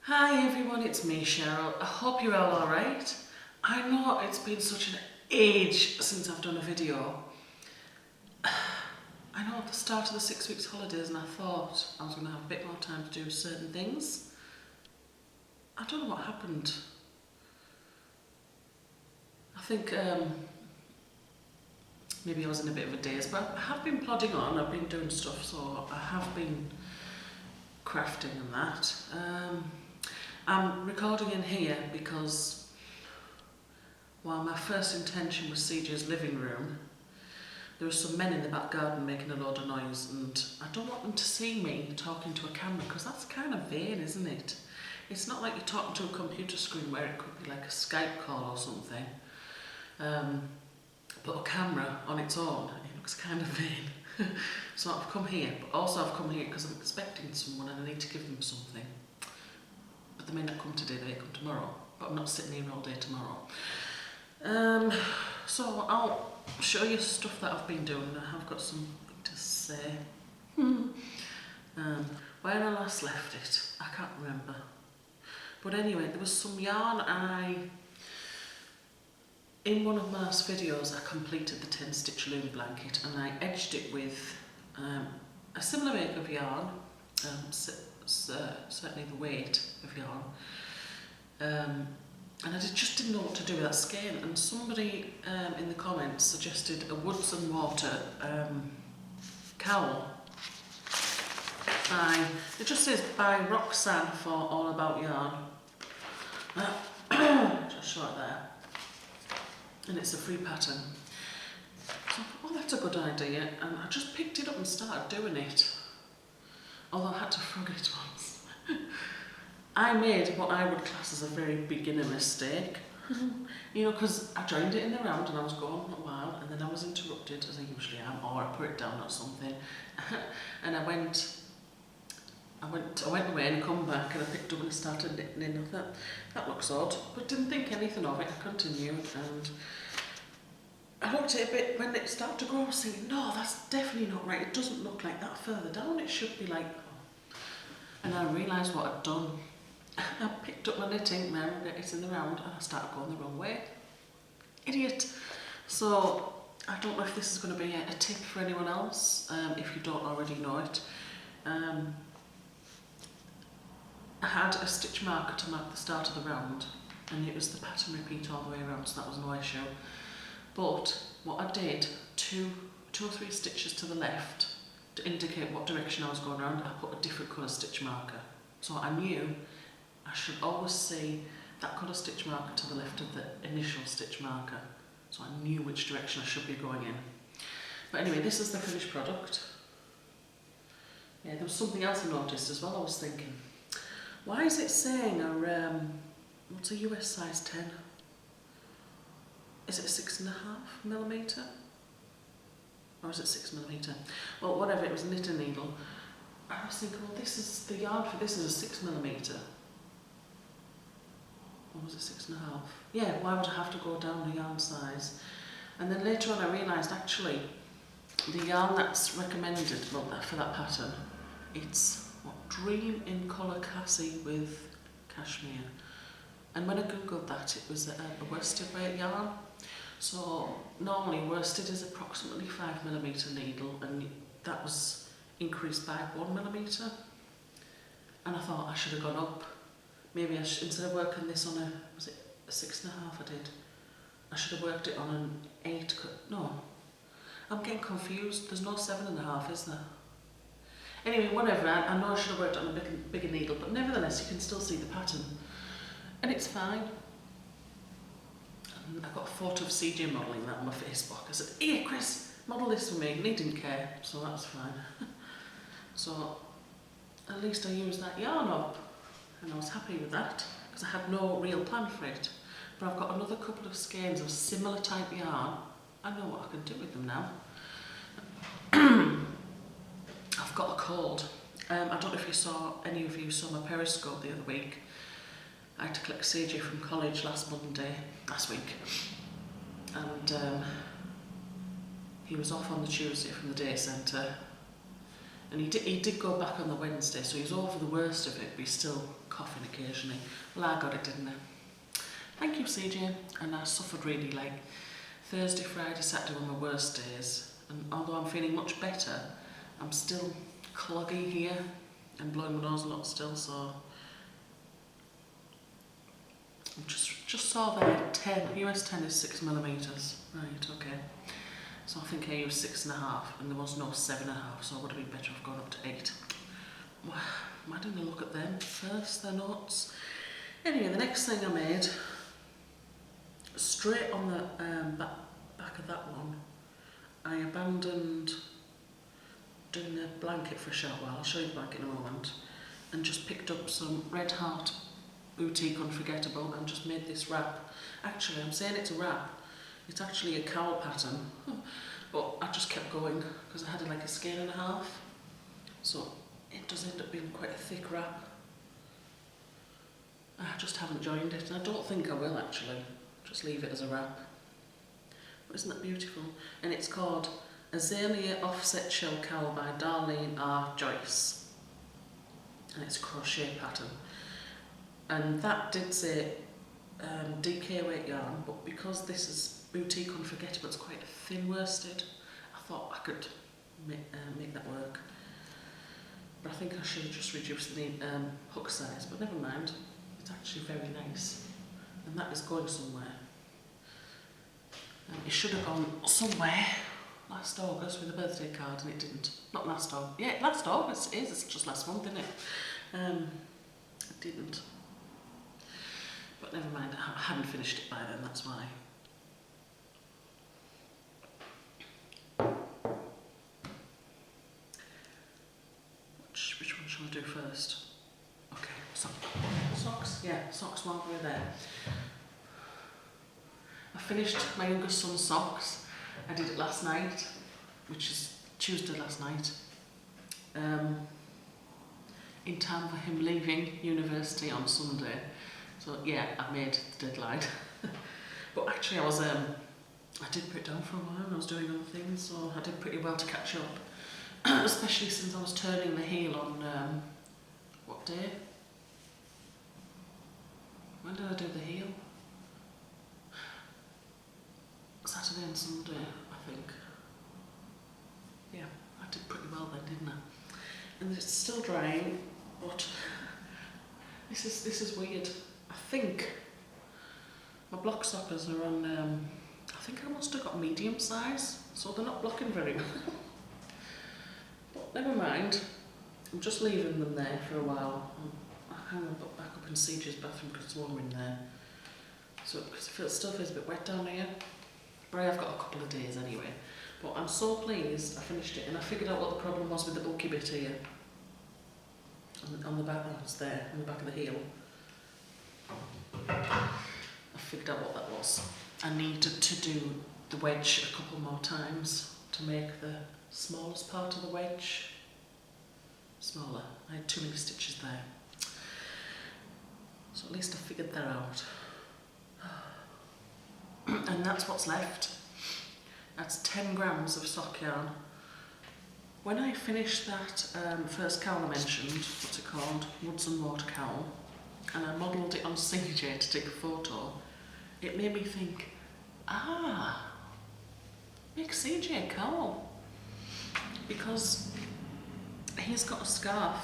Hi everyone, it's me Cheryl. I hope you're all alright. I know it's been such an age since I've done a video. I know at the start of the 6 weeks holidays and I thought I was going to have a bit more time to do certain things. I don't know what happened. I think maybe I was in a bit of a daze, but I have been plodding on. I've been doing stuff, so I have been crafting and that. I'm recording in here because while my first intention was CJ's living room, there were some men in the back garden making a load of noise, and I don't want them to see me talking to a camera because that's kind of vain, isn't it? It's not like you're talking to a computer screen where it could be like a Skype call or something. But a camera on its own, it looks kind of vain. So I've come here, but also I've come here because I'm expecting someone and I need to give them something. But they may not come today, they may come tomorrow. But I'm not sitting here all day tomorrow. So I'll show you stuff that I've been doing. I have got something to say. Where I last left it, I can't remember. But anyway, there was some yarn in one of my last videos I completed the 10 stitch loom blanket and I edged it with a similar make of yarn, certainly the weight of yarn, and I just didn't know what to do with that skein, and somebody in the comments suggested a Woods and Water cowl. It just says by Roxanne for All About Yarn. Just show it there. And it's a free pattern. So I thought, oh, that's a good idea, and I just picked it up and started doing it. Although I had to frog it once. I made what I would class as a very beginner mistake. You know, because I joined it in the round and I was going a while, and then I was interrupted, as I usually am, or I put it down or something. And I went away and come back and I picked up and started knitting in. I thought, that looks odd, but didn't think anything of it. I continued and I looked at it a bit when it started to grow. I was thinking, no, that's definitely not right. It doesn't look like that further down. It should be like, and I realised what I'd done. I picked up my knitting, remember it in the round, and I started going the wrong way. Idiot. So I don't know if this is going to be a tip for anyone else, if you don't already know it. I had a stitch marker to mark the start of the round, and it was the pattern repeat all the way around, so that was no issue. But what I did, two or three stitches to the left, to indicate what direction I was going around, I put a different colour stitch marker. So I knew I should always see that colour stitch marker to the left of the initial stitch marker. So I knew which direction I should be going in. But anyway, this is the finished product. Yeah, there was something else I noticed as well. I was thinking, why is it saying what's a US size 10? Is it 6.5mm? Or is it 6mm? Well, whatever, it was a knitting needle. I was thinking, well, this is the yarn for this is a 6mm. Or was it 6.5? Yeah, why would I have to go down the yarn size? And then later on I realised actually the yarn that's recommended for that pattern, it's Dream in Colour Cassie with cashmere. And when I googled that, it was a worsted weight yarn. So normally worsted is approximately 5mm needle, and that was increased by 1mm. And I thought I should have gone up. Maybe instead of working this on was it a 6.5 I did? I should have worked it on an 8. No, I'm getting confused. There's no 7.5, is there? Anyway, whatever, I know I should have worked on a bigger needle, but nevertheless you can still see the pattern. And it's fine. And I got a photo of CJ modelling that on my Facebook. I said, here Chris, model this for me, and he didn't care, so that's fine. So at least I used that yarn up, and I was happy with that, because I had no real plan for it. But I've got another couple of skeins of similar type yarn. I know what I can do with them now. I've got a cold. I don't know if any of you saw my Periscope the other week. I had to collect CJ from college last week, and he was off on the Tuesday from the day centre, and he did go back on the Wednesday, so he was over the worst of it, but he still coughing occasionally. Well, I got it, didn't I? Thank you, CJ. And I suffered really, like Thursday, Friday, Saturday were my worst days. And although I'm feeling much better, I'm still cloggy here and blowing my nose a lot still, so I just saw there 10, US 10 is 6mm. Right, okay. So I think I used 6.5 and there was no 7.5, so I would have been better off going up to 8. Why didn't I look at them first, their notes? Anyway, the next thing I made, straight on the back of that one, I abandoned doing the blanket for a short while, I'll show you the blanket in a moment, and just picked up some Red Heart Boutique Unforgettable and just made this wrap. Actually, I'm saying it's a wrap, it's actually a cowl pattern, but I just kept going because I had like a skein and a half, so it does end up being quite a thick wrap. I just haven't joined it, and I don't think I will actually, just leave it as a wrap. But isn't that beautiful? And it's called Azalea Offset Shell Cowl by Darlene R. Joyce, and it's a crochet pattern. And that did say DK weight yarn, but because this is Boutique Unforgettable, it's quite thin worsted, I thought I could make that work. But I think I should have just reduced the hook size, but never mind, it's actually very nice. And that is going somewhere. It should have gone somewhere last August with a birthday card, and it didn't. Not last August. Yeah, last August it is. It's just last month, isn't it? It didn't. But never mind. I hadn't finished it by then. That's why. Which one shall I do first? Okay, socks. Yeah, socks while we're there. I finished my youngest son's socks. I did it last night, which is Tuesday last night, in time for him leaving university on Sunday. So yeah, I made the deadline. But actually I did put it down for a while, I was doing other things, so I did pretty well to catch up. Especially since I was turning the heel on, what day? When did I do the heel? Saturday and Sunday, I think. Yeah, I did pretty well then, didn't I? And it's still drying, but this is weird. I think my block sockers are on, I think I must have got medium size, so they're not blocking very well. But never mind, I'm just leaving them there for a while. I hang them back up in CJ's bathroom because it's warmer in there. So, because it still feels a bit wet down here. But I've got a couple of days anyway. But I'm so pleased I finished it, and I figured out what the problem was with the bulky bit here. On the back, it's there, on the back of the heel. I figured out what that was. I needed to do the wedge a couple more times to make the smallest part of the wedge smaller. I had too many stitches there. So at least I figured that out. And that's what's left. That's 10 grams of sock yarn. When I finished that first cowl I mentioned, what's it called? Woods and Water cowl, and I modelled it on CJ to take a photo, it made me think, make CJ a cowl. Because he's got a scarf,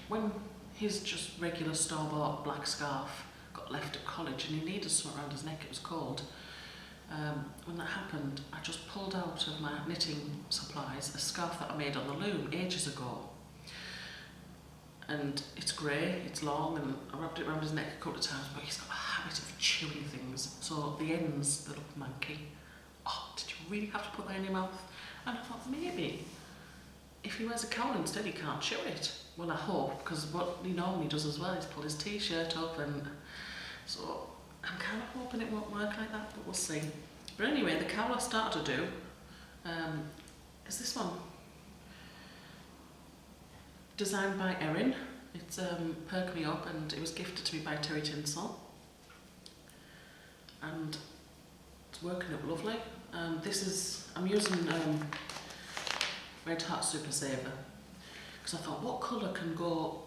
when his just regular store-bought black scarf got left at college and he needed something around his neck, it was cold. When that happened, I just pulled out of my knitting supplies a scarf that I made on the loom ages ago. And it's grey, it's long, and I wrapped it around his neck a couple of times, but he's got a habit of chewing things, so the ends, they look manky. Oh, did you really have to put that in your mouth? And I thought, maybe, if he wears a cowl instead, he can't chew it. Well, I hope, because what he normally does as well is pull his t-shirt up, and so I'm kind of hoping it won't work like that, but we'll see. But anyway, the cowl I started to do is this one. Designed by Erin. It's Perk Me Up, and it was gifted to me by Terry Tinsel. And it's working up lovely. I'm using Red Heart Super Saver, because I thought, what colour can go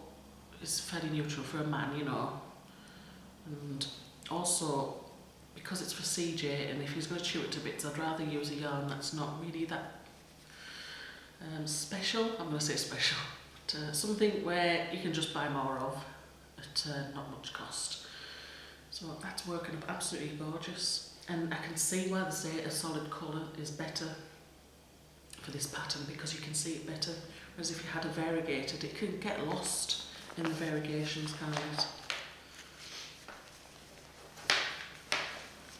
is fairly neutral for a man, you know. And also, because it's for CJ, and if he's going to chew it to bits, I'd rather use a yarn that's not really that special. I'm going to say special, but something where you can just buy more of at not much cost. So that's working up absolutely gorgeous, and I can see why they say a solid colour is better for this pattern, because you can see it better, whereas if you had a variegated, it can get lost in the variegations, can't it?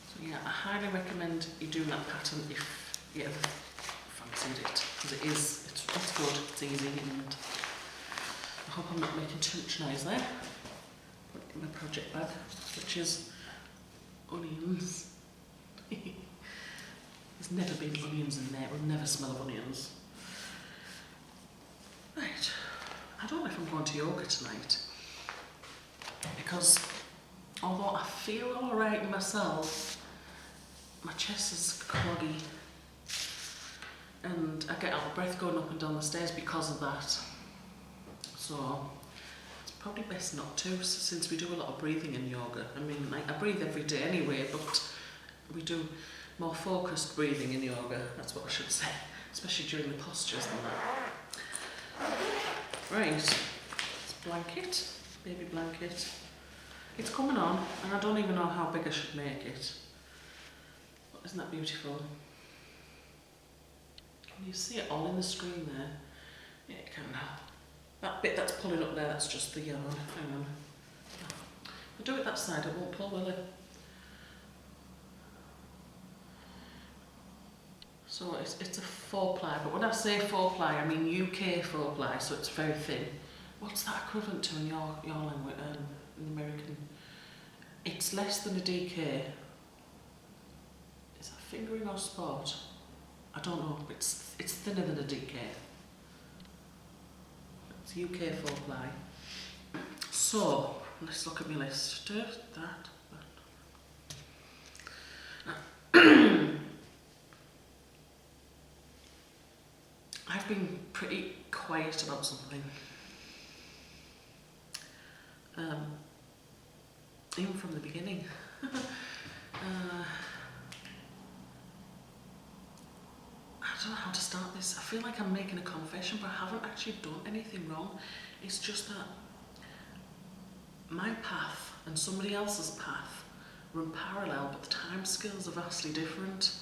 So yeah, I highly recommend you doing that pattern if you ever fancied it, because it's good, it's easy, and I hope I'm not making too much noise there. Put it in my project bag, which is onions. There's never been onions in there, it will never smell of onions. Right, I don't know if I'm going to yoga tonight, because although I feel alright myself, my chest is cloggy and I get out of breath going up and down the stairs because of that. So it's probably best not to, since we do a lot of breathing in yoga. I mean, like, I breathe every day anyway, but we do more focused breathing in yoga, that's what I should say, especially during the postures and that. Right, this blanket, baby blanket. It's coming on, and I don't even know how big I should make it. But isn't that beautiful? Can you see it all in the screen there? Yeah, you can now. That bit that's pulling up there, that's just the yarn. Hang on. I'll do it that side, it won't pull, will it? So it's a 4-ply, but when I say 4-ply, I mean UK 4-ply, so it's very thin. What's that equivalent to in your language, in American? It's less than a DK. Is that fingering or sport? I don't know, but it's thinner than a DK. It's UK 4-ply. So, let's look at my list. That. I've been pretty quiet about something. Even from the beginning. I don't know how to start this. I feel like I'm making a confession, but I haven't actually done anything wrong. It's just that my path and somebody else's path run parallel, but the time scales are vastly different.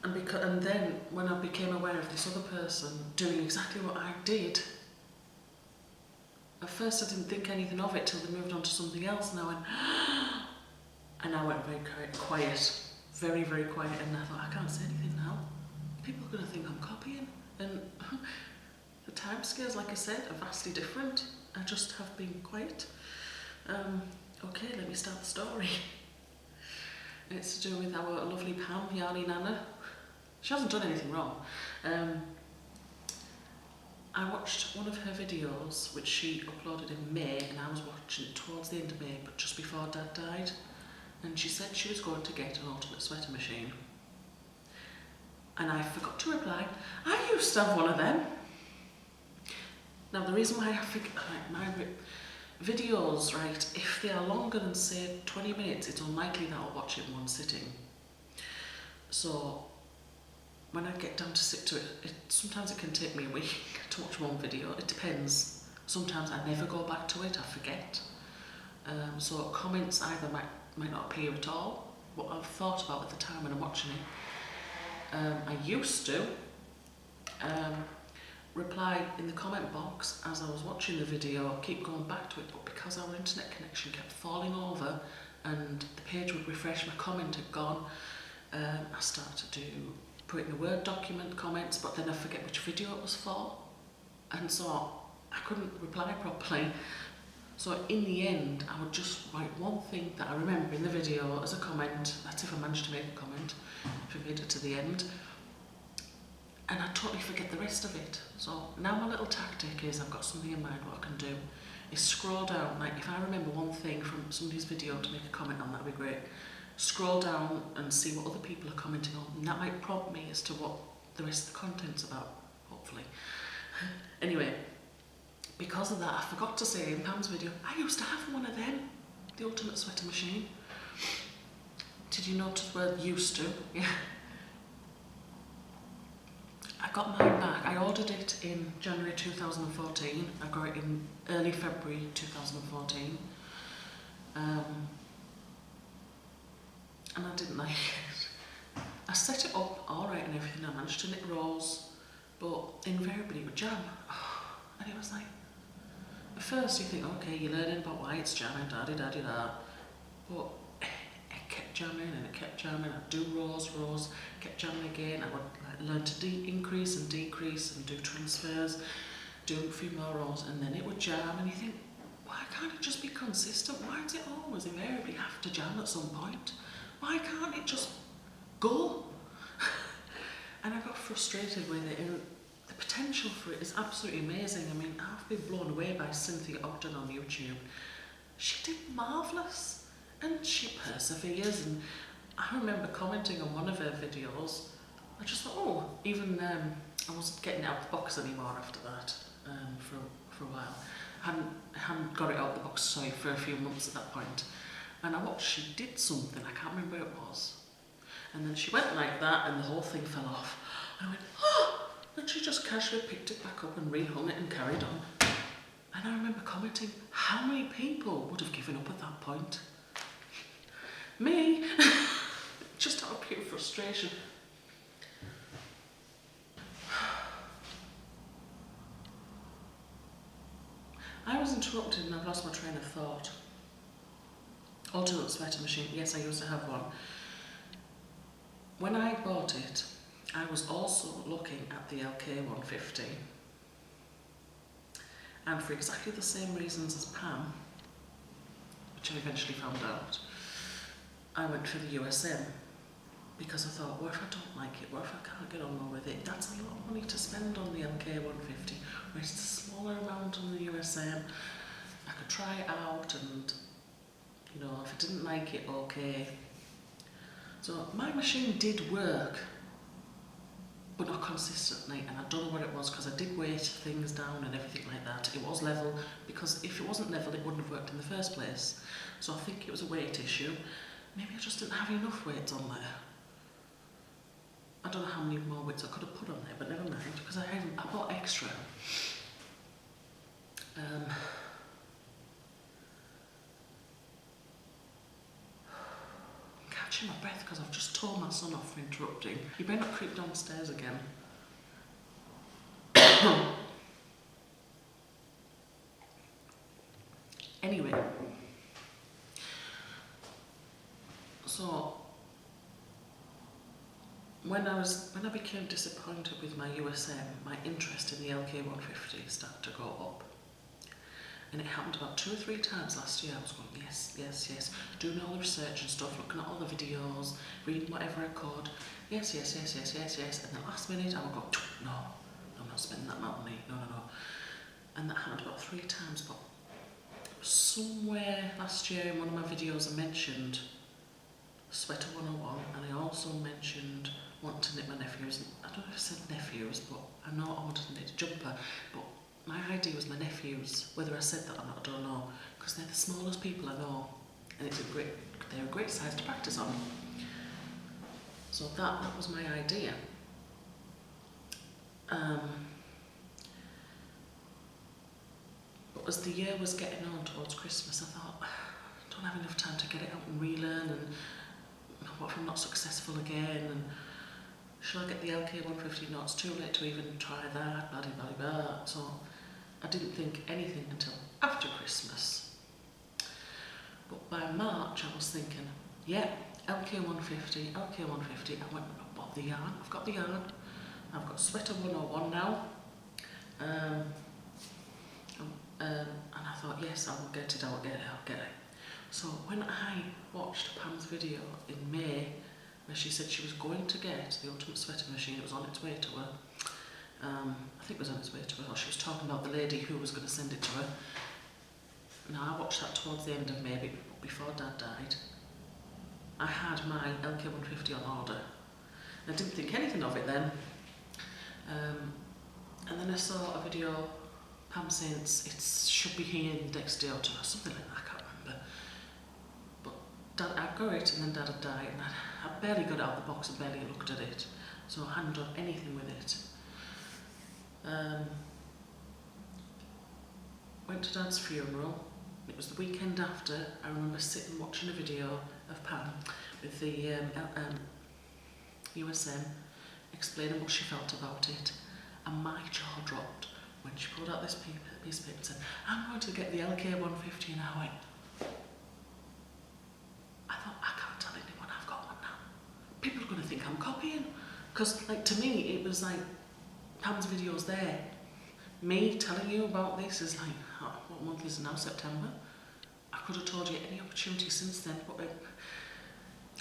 And then when I became aware of this other person doing exactly what I did, at first I didn't think anything of it till they moved on to something else, and I went, and I went very quiet, very, very quiet, and I thought, I can't say anything now. People are going to think I'm copying, and the timescales, like I said, are vastly different. I just have been quiet. Okay, let me start the story. It's to do with our lovely Pam, Yarny Nana. She hasn't done anything wrong. I watched one of her videos, which she uploaded in May, and I was watching it towards the end of May, but just before Dad died. And she said she was going to get an ultimate sweater machine. And I forgot to reply, I used to have one of them. Now, the reason why I forget, my videos, right, if they are longer than, say, 20 minutes, it's unlikely that I'll watch it in one sitting. So, when I get down to sit to it, sometimes it can take me a week to watch one video. It depends. Sometimes I never go back to it, I forget. So comments either might not appear at all, what I've thought about at the time when I'm watching it. I used to reply in the comment box as I was watching the video, keep going back to it, but because our internet connection kept falling over and the page would refresh, my comment had gone, I started to put in a Word document comments, but then I forget which video it was for, and so I couldn't reply properly. So in the end, I would just write one thing that I remember in the video as a comment. That's if I managed to make a comment, if I made it to the end. And I totally forget the rest of it. So now my little tactic is, I've got something in mind what I can do, is scroll down. Like if I remember one thing from somebody's video to make a comment on, that'd be great. Scroll down and see what other people are commenting on, and that might prompt me as to what the rest of the content's about, hopefully. lovely. Anyway, because of that, I forgot to say in Pam's video, I used to have one of them, the ultimate sweater machine. Did you notice where used to? Yeah. I got mine back. I ordered it in January 2014. I got it in early February 2014. And I didn't like it. I set it up all right and everything. I managed to knit rows, but invariably it would jam. And it was like, at first you think, okay, you're learning about why it's jamming, da-di-da-di-da. But it kept jamming and it kept jamming. I'd do rows, kept jamming again. I would learn to increase and decrease and do transfers, do a few more rows, and then it would jam. And you think, why can't it just be consistent? Why does it always invariably have to jam at some point? Why can't it just go? And I got frustrated with it, and the potential for it is absolutely amazing. I mean, I've been blown away by Cynthia Ogden on YouTube. She did marvellous, and she perseveres, and I remember commenting on one of her videos. I just thought, oh, even I wasn't getting it out of the box anymore after that for a while. I hadn't got it out of the box, sorry, for a few months at that point. And I watched she did something, I can't remember what it was. And then she went like that and the whole thing fell off. And I went, oh! And she just casually picked it back up and rehung it and carried on. And I remember commenting, how many people would have given up at that point? Me! Just out of pure frustration. I was interrupted and I've lost my train of thought. Ultimate sweater machine, yes, I used to have one. When I bought it, I was also looking at the LK150. And for exactly the same reasons as Pam, which I eventually found out, I went for the USM. Because I thought, what if I don't like it? What if I can't get on well with it? That's a lot of money to spend on the LK150, whereas it's a smaller amount on the USM. I could try it out and, you know, if I didn't like it, okay. So my machine did work, but not consistently, and I don't know what it was, because I did weight things down and everything like that. It was level, because if it wasn't level, it wouldn't have worked in the first place. So I think it was a weight issue. Maybe I just didn't have enough weights on there. I don't know how many more weights I could have put on there, but never mind, because I bought extra. I'm catching my breath because I've just told my son off for interrupting. You better not creep downstairs again. Anyway, so when I became disappointed with my USM, my interest in the LK150 started to go up. And it happened about 2 or 3 times last year. I was going, yes, yes, yes, doing all the research and stuff, looking at all the videos, reading whatever I could. Yes, yes, yes, yes, yes, yes. And then last minute I would go, no, I'm not spending that amount of money, no, no, no. And that happened about 3 times, but somewhere last year in one of my videos I mentioned Sweater 101, and I also mentioned wanting to knit my nephews. I don't know if I said nephews, but I know I wanted to knit a jumper, but my idea was my nephews. Whether I said that or not, I don't know, because they're the smallest people I know, and they're a great size to practice on. So that was my idea. But as the year was getting on towards Christmas, I thought, I don't have enough time to get it out and relearn, and what if I'm not successful again, and should I get the LK150? No, it's too late to even try that, blah, blah, blah. So I didn't think anything until after Christmas. But by March I was thinking, yeah, LK150. I went, what, the yarn? I've got the yarn. I've got Sweater 101 now. And I thought, yes, I will get it, I'll get it. So when I watched Pam's video in May, where she said she was going to get the ultimate sweater machine, it was on its way to her. I think it was on its way to her, or she was talking about the lady who was going to send it to her. Now, I watched that towards the end of May, before Dad died. I had my LK150 on order. I didn't think anything of it then. And then I saw a video, Pam saying it should be here next day or two, or something like that, I can't remember. But Dad, I got it, and then Dad had died, and I barely got it out of the box, I barely looked at it, so I hadn't done anything with it. Went to Dad's funeral. It was the weekend after. I remember sitting watching a video of Pam with the USM explaining what she felt about it, and my jaw dropped when she pulled out this piece of paper and said, "I'm going to get the LK150," and I went, I thought, I can't tell anyone I've got one now. People are going to think I'm copying, because like to me it was like Pam's videos there. Me telling you about this is like, what month is it now? September? I could have told you any opportunity since then, but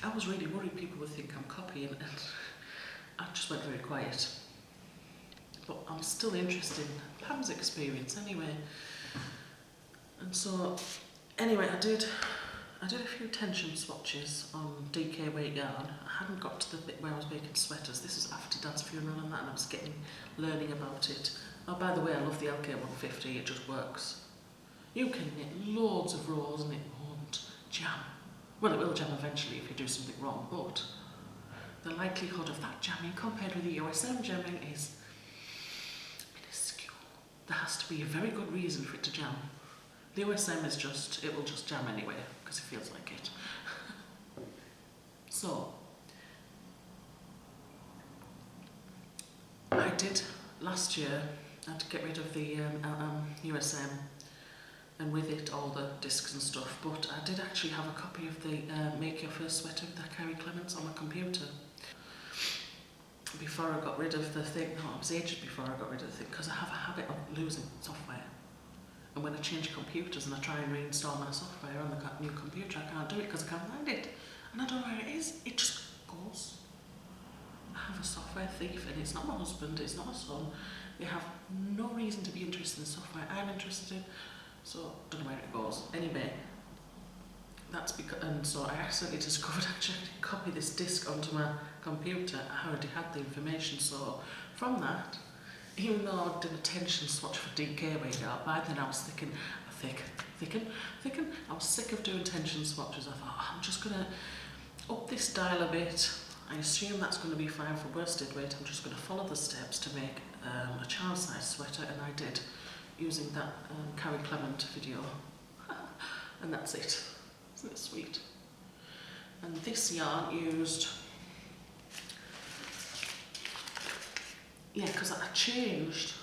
I was really worried people would think I'm copying, and I just went very quiet. But I'm still interested in Pam's experience anyway. And so, anyway, I did a few tension swatches on DK weight yarn. I hadn't got to the bit where I was making sweaters. This was after Dad's funeral and that, and I was learning about it. Oh, by the way, I love the LK150, it just works. You can knit loads of rows and it won't jam. Well, it will jam eventually if you do something wrong, but the likelihood of that jamming compared with the USM jamming is minuscule. There has to be a very good reason for it to jam. The USM is just, it will just jam anyway, because it feels like it. So, I did last year, I had to get rid of the USM, and with it all the discs and stuff, but I did actually have a copy of the Make Your First Sweater with Carrie Clements on my computer. Before I got rid of the thing, no, it was ages before I got rid of the thing, because I have a habit of losing software. And when I change computers and I try and reinstall my software on the new computer, I can't do it because I can't find it. And I don't know where it is, it just goes. I have a software thief, and it's not my husband, it's not my son. They have no reason to be interested in software I'm interested in, so I don't know where it goes. Anyway, that's because, and so I accidentally discovered actually I could copy this disc onto my computer. I already had the information, so from that, even though I did a tension swatch for DK weight yarn, by then I was thicken. I was sick of doing tension swatches. I thought, I'm just gonna up this dial a bit. I assume that's going to be fine for worsted weight. I'm just going to follow the steps to make a child size sweater, and I did, using that Carrie Clement video. And that's it. Isn't it sweet? And this yarn used, yeah, because I changed,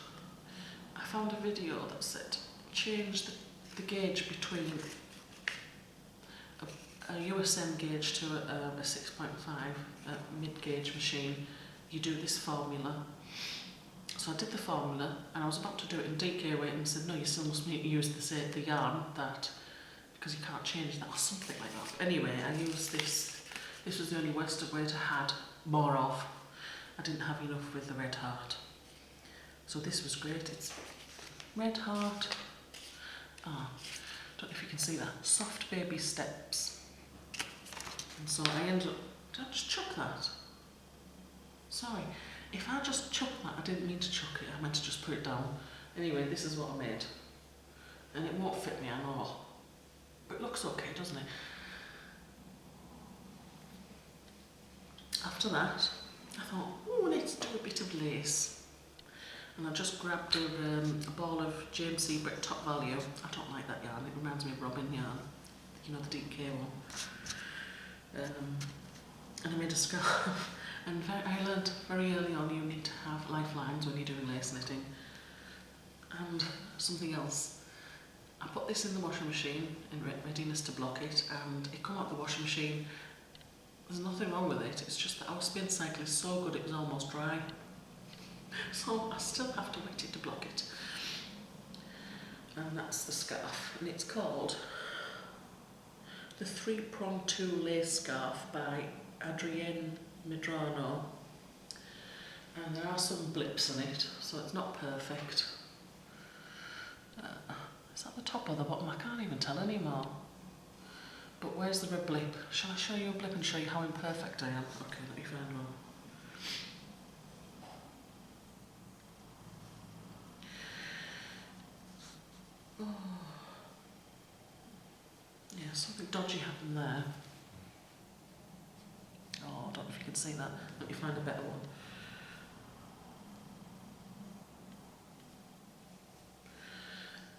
I found a video that said change the gauge between a USM gauge to a 6.5 mid-gauge machine. You do this formula. So I did the formula, and I was about to do it in DK weight, and said, no, you still must use the yarn that, because you can't change that, or something like that. Anyway, I used this. This was the only worsted weight I had more of. I didn't have enough with the Red Heart. So this was great. It's Red Heart. Don't know if you can see that. Soft baby steps. And so I ended up, did I just chuck that? Sorry, if I just chucked that, I didn't mean to chuck it, I meant to just put it down. Anyway, this is what I made. And it won't fit me, I know. But it looks okay, doesn't it? After that, I thought, oh, let's do a bit of lace. And I just grabbed a ball of James C. Brick Top Value. I don't like that yarn, it reminds me of Robin yarn. You know, the DK one. And I made a scarf. And I learned very early on you need to have lifelines when you're doing lace knitting. And something else. I put this in the washing machine in readiness to block it, and it come out the washing machine. There's nothing wrong with it, it's just that our spin cycle is so good it was almost dry. So I still have to wet it to block it. And that's the scarf, and it's called the 3-Prong 2 Lace Scarf by Adrienne Medrano. And there are some blips in it, so it's not perfect. Is that the top or the bottom? I can't even tell anymore. But where's the red blip? Shall I show you a blip and show you how imperfect I am? Okay, let me find one. Oh. Yeah, something dodgy happened there. Oh, I don't know if you can see that. Let me find a better one.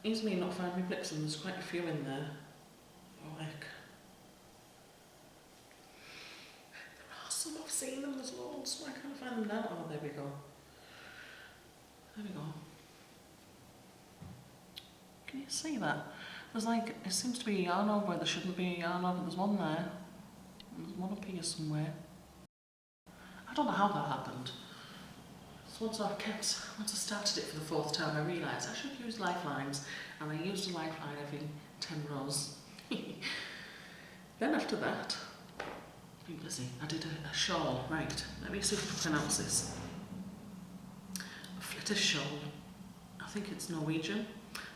It's me not finding my blips, and there's quite a few in there. Oh heck. There are some, I've seen them, there's loads. Why can't I find them now? Oh, there we go. There we go. Can you see that? There's like, it seems to be a yarn over where there shouldn't be a yarn over. There's one there. And there's one up here somewhere. I don't know how that happened. So once I started it for the 4th time, I realised I should use lifelines, and I used a lifeline every 10 rows. Then after that, been busy. I did a shawl. Right, let me see if I can pronounce this. A flitter shawl. I think it's Norwegian,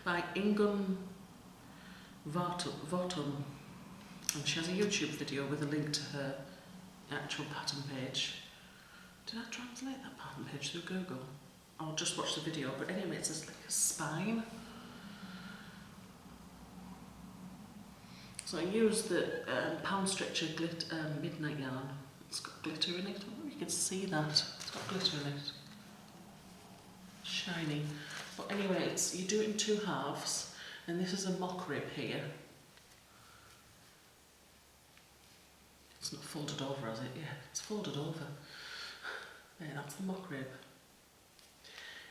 by Ingunn Vortum, and she has a YouTube video with a link to her actual pattern page. Did I translate that pattern page through Google? I'll just watch the video, but anyway, it's just like a spine. So I used the Pound Stretcher Midnight yarn. It's got glitter in it. I don't know if you can see that. It's got glitter in it. Shiny. But anyway, you do it in 2 halves, and this is a mock rib here. It's not folded over, is it? Yeah, it's folded over. There, that's the mock rib.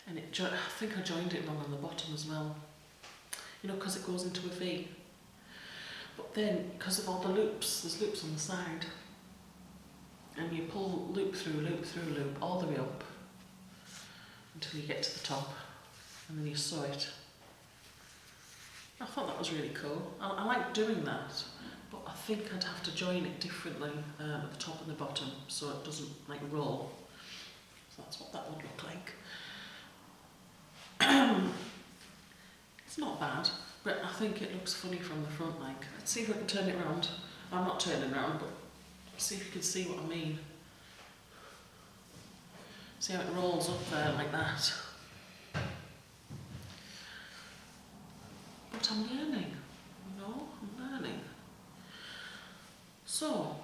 And I think I joined it wrong on the bottom as well. You know, because it goes into a V. But then, because of all the loops, there's loops on the side. And you pull loop through loop through loop all the way up until you get to the top. And then you sew it. I thought that was really cool. I like doing that, but I think I'd have to join it differently at the top and the bottom so it doesn't like roll. So that's what that would look like. It's not bad, but I think it looks funny from the front. Like, let's see if I can turn it around. I'm not turning around, but see if you can see what I mean. See how it rolls up there like that. But I'm learning, you know, I'm learning. So,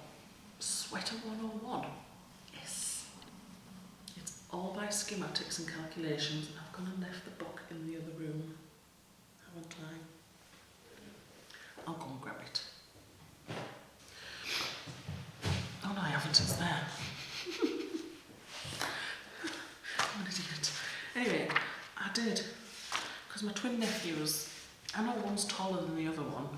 Sweater 101. Yes. It's all by schematics and calculations, and I've gone and left the book in the other room, haven't I? I'll go and grab it. Oh no, I haven't, it's there. I'm an idiot. Anyway, I did, because my twin nephews, I know one's taller than the other one,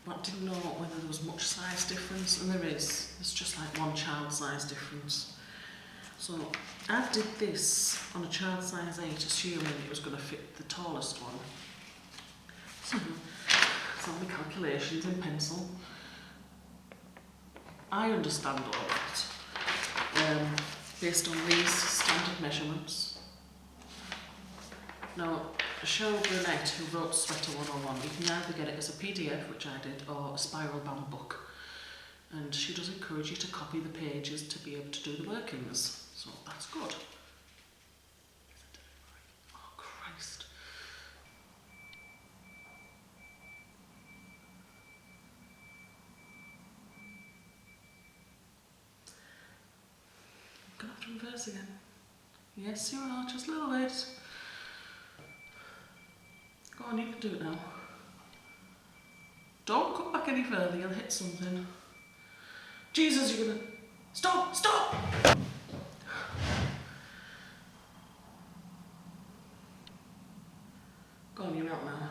but I didn't know whether there was much size difference, and there is. There's just like one child size difference. So I did this on a child size 8, assuming it was going to fit the tallest one. So it's all my calculations in pencil. I understand all that based on these standard measurements. Now, Cheryl Brunette, who wrote Sweater 101, you can either get it as a PDF, which I did, or a spiral bound book. And she does encourage you to copy the pages to be able to do the workings. So that's good. Oh, Christ. I'm going to have to reverse again. Yes, you are, just a little bit. Go on, you can do it now. Don't cut back any further, you'll hit something. Jesus, you're gonna... Stop! Stop! Go on, you're out now.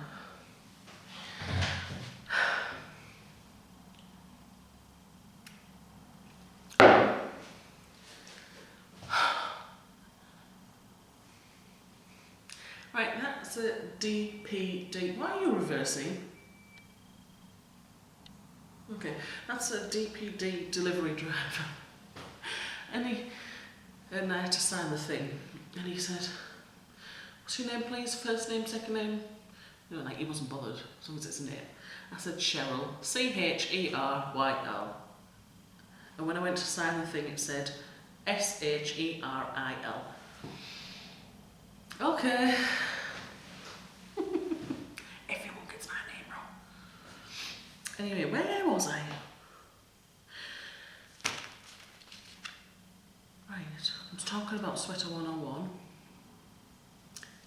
Right, that's a DPD. Why are you reversing? Okay, that's a DPD delivery driver. And I had to sign the thing. And he said, "What's your name, please? First name, second name?" You know, like he wasn't bothered, as long as it's a name. I said Cheryl, Cheryl. And when I went to sign the thing, it said Sheril. Okay. talking about Sweater 101,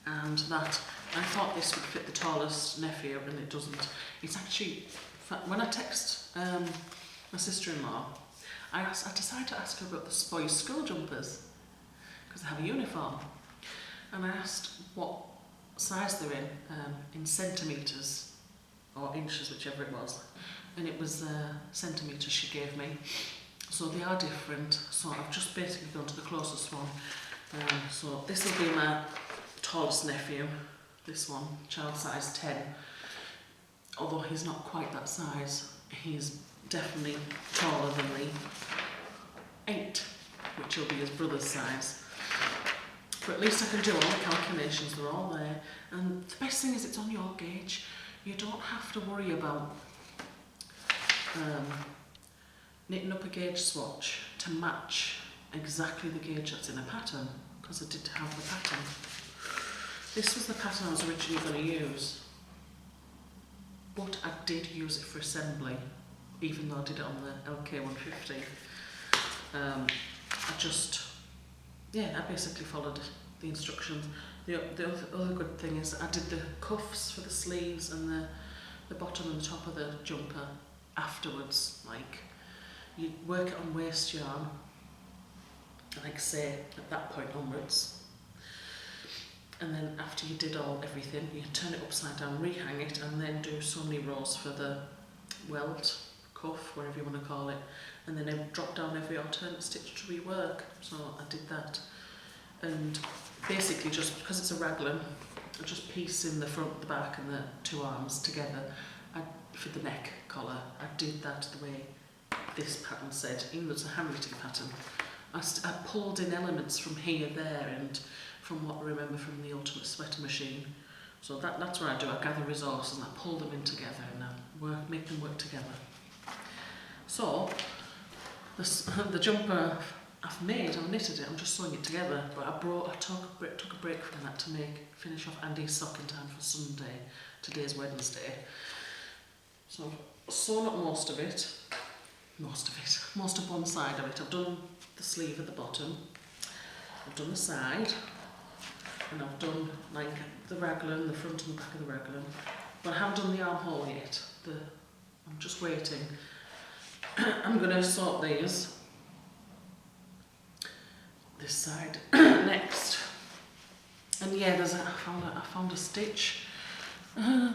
and that I thought this would fit the tallest nephew, and it doesn't. It's actually, when I text my sister-in-law, I decided to ask her about the boys' school jumpers, because they have a uniform, and I asked what size they're in centimetres or inches, whichever it was, and it was centimetres she gave me. So they are different, so I've just basically gone to the closest one. So this will be my tallest nephew, this one, child size 10. Although he's not quite that size, he's definitely taller than the 8, which will be his brother's size. But at least I can do all the calculations, they're all there. And the best thing is it's on your gauge. You don't have to worry about knitting up a gauge swatch to match exactly the gauge that's in a pattern, because I did have the pattern. This was the pattern I was originally going to use, but I did use it for assembly, even though I did it on the LK150. I basically followed the instructions. The other good thing is I did the cuffs for the sleeves and the bottom and the top of the jumper afterwards. Like, you work it on waste yarn, like say at that point onwards, and then after you did everything, you turn it upside down, rehang it, and then do so many rows for the welt, cuff, whatever you want to call it, and then I drop down every alternate stitch to rework. So I did that, and basically just because it's a raglan, I just piece in the front, the back, and the two arms together. For the neck collar, I did that the way this pattern said, even though it's a handwritten pattern. I pulled in elements from here, there, and from what I remember from the Ultimate Sweater machine. So that's what I do. I gather resources and I pull them in together and I make them work together. So the jumper I've made, I've knitted it, I'm just sewing it together, but I took a break from that to finish off Andy's sock in time for Sunday. Today's Wednesday. So I've sewn up most of one side of it. I've done the sleeve at the bottom, I've done the side, and I've done like the raglan, the front and the back of the raglan, but I haven't done the armhole yet. I'm just waiting. I'm going to sort this side next. And yeah, I found a stitch. I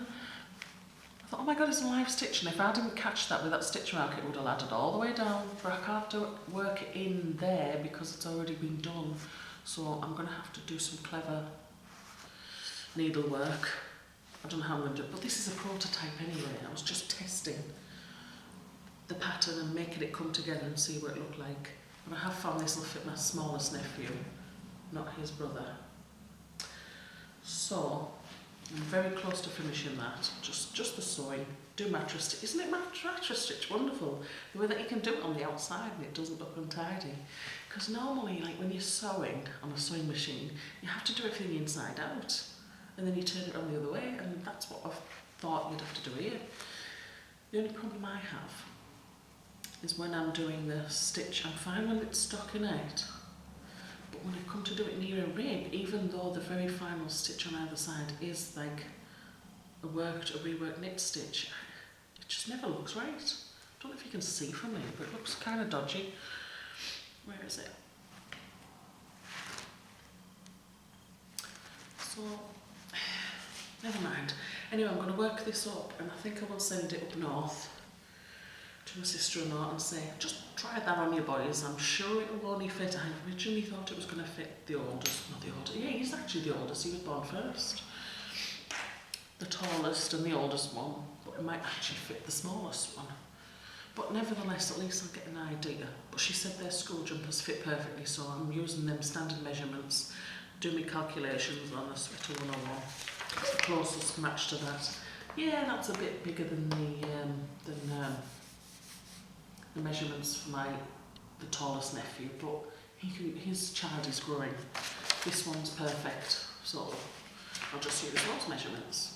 thought, oh my god, it's a live stitch, and if I didn't catch that with that stitch mark, it would have laddered all the way down, but I can't work it in there because it's already been done. So I'm going to have to do some clever needlework. I don't know how I'm going to do it, but this is a prototype anyway. I was just testing the pattern and making it come together and see what it looked like. And I have found this will fit my smallest nephew, not his brother. So I'm very close to finishing that. Just the sewing. Do mattress stitch. Isn't it mattress stitch wonderful? The way that you can do it on the outside and it doesn't look untidy. Because normally, like when you're sewing on a sewing machine, you have to do everything inside out, and then you turn it on the other way, and that's what I've thought you'd have to do here. The only problem I have is when I'm doing the stitch, I'm fine when it's stockinette, but when I come to do it near a rib, even though the very final stitch on either side is like a reworked knit stitch, it just never looks right. I don't know if you can see from me, but it looks kind of dodgy. Where is it? So, never mind. Anyway, I'm going to work this up, and I think I will send it up north to my sister-in-law and say, just try that on your boys. I'm sure it will only fit. I originally thought it was going to fit the oldest, not the oldest. Yeah, he's actually the oldest. He was born first. The tallest and the oldest one, but it might actually fit the smallest one. But nevertheless, at least I'll get an idea. But she said their school jumpers fit perfectly, so I'm using them standard measurements, do my calculations on the Sweater 101. It's the closest match to that. Yeah, that's a bit bigger than the measurements for the tallest nephew, but his child is growing. This one's perfect, so I'll just use those measurements.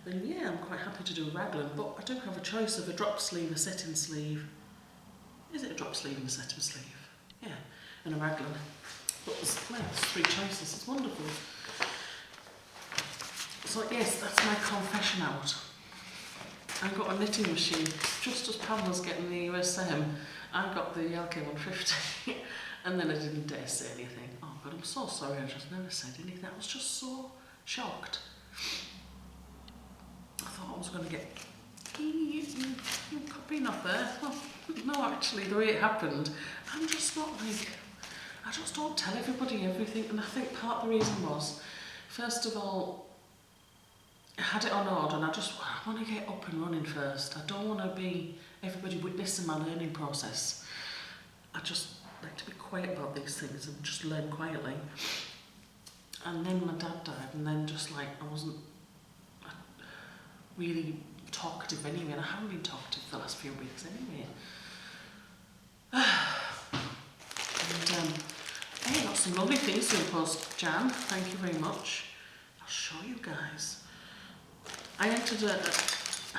And yeah, I'm quite happy to do a raglan, but I do have a choice of a drop sleeve, a setting sleeve. Is it a drop sleeve and a setting sleeve? Yeah, and a raglan. But there's 3 choices, it's wonderful. So yes, that's my confession out. I got a knitting machine just as Pam was getting the USM. I got the LK150 and then I didn't dare say anything. Oh God, I'm so sorry, I just never said anything. I was just so shocked. I thought I was going to get copying off there. Well, no, actually, the way it happened, I'm just not like, I just don't tell everybody everything. And I think part of the reason was, first of all, I had it on order and I want to get up and running first. I don't want to be everybody witnessing my learning process. I just like to be quiet about these things and just learn quietly. And then my dad died, and then just like I wasn't really talkative anyway, and I haven't been talkative for the last few weeks anyway. And hey, got some lovely things to post, Jan. Thank you very much. I'll show you guys. I entered I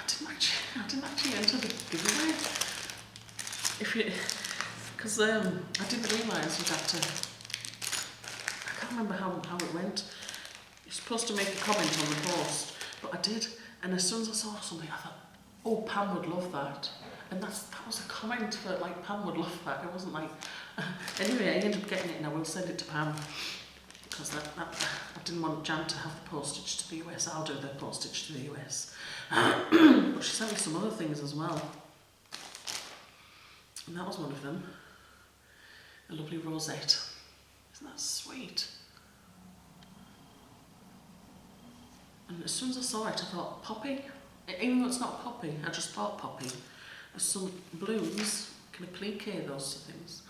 didn't actually enter the giveaway. Because I didn't realise you'd have to. I can't remember how it went. You're supposed to make a comment on the post, but I did. And as soon as I saw something, I thought, oh, Pam would love that. And that was a comment for like, Pam would love that. It wasn't like, anyway, I ended up getting it and I will send it to Pam. Because I didn't want Jan to have the postage to the US. I'll do the postage to the US. But she sent me some other things as well. And that was one of them. A lovely rosette. Isn't that sweet? And as soon as I saw it, I thought, poppy? Even though it's not poppy, I just thought poppy. There's some blooms, can applique those things.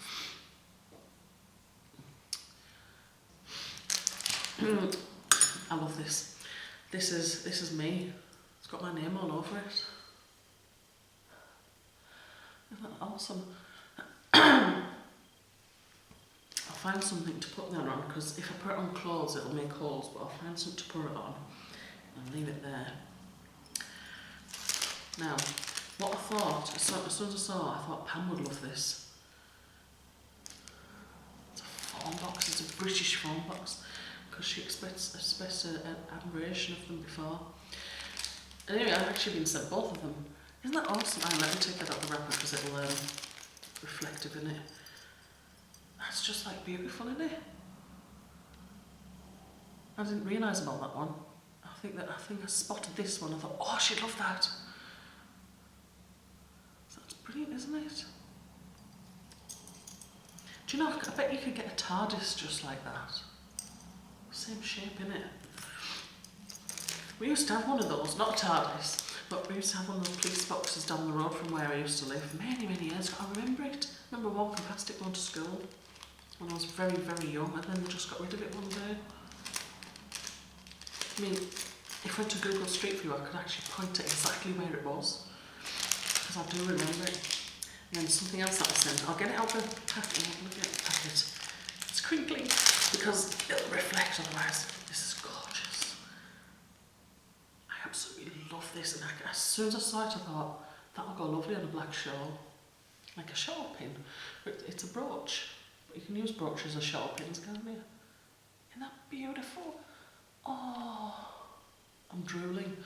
I love this. This is me. It's got my name all over it. Isn't that awesome? I'll find something to put that on, because if I put it on clothes it'll make holes, but I'll find something to put it on and leave it there. Now, what I thought, as soon as I saw it, I thought Pam would love this. It's a phone box, it's a British phone box, because she expressed an admiration of them before. Anyway, I've actually been sent both of them. Isn't that awesome? Let me take that out of the wrapper because it'll reflective in it. That's just like beautiful, isn't it? I didn't realise about that one. I think I spotted this one. I thought, oh, she'd love that. So that's brilliant, isn't it? Do you know, I bet you could get a TARDIS just like that. Same shape, innit? We used to have one of those, not a TARDIS, but we used to have one of those police boxes down the road from where I used to live many, many years ago. I remember it. I remember walking past it going to school when I was very, very young, and then they just got rid of it one day. I mean, if I went to Google Street View, I could actually point to exactly where it was, because I do remember it. And then something else that I sent, I'll get it out of the packet. Look at the packet. It's crinkly because it'll reflect otherwise. This is gorgeous. I absolutely love this, and as soon as I saw it, I thought that'll go lovely on a black shawl, like a shawl pin. It's a brooch, but you can use brooches as shawl pins, can't you? Isn't that beautiful? Oh, I'm drooling.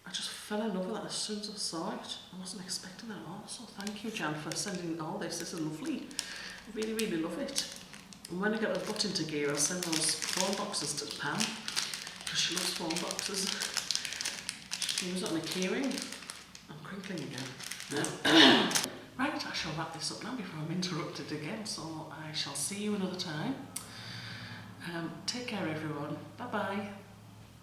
I just fell in love with that as soon as I saw it. I wasn't expecting that at all. So thank you, Jan, for sending all this. This is lovely. I really, really love it. And when I get the butt into gear, I'll send those phone boxes to Pam, because she loves phone boxes. She can use it on a keyring. I'm crinkling again. Right, I shall wrap this up now before I'm interrupted again. So I shall see you another time. Take care, everyone. Bye-bye.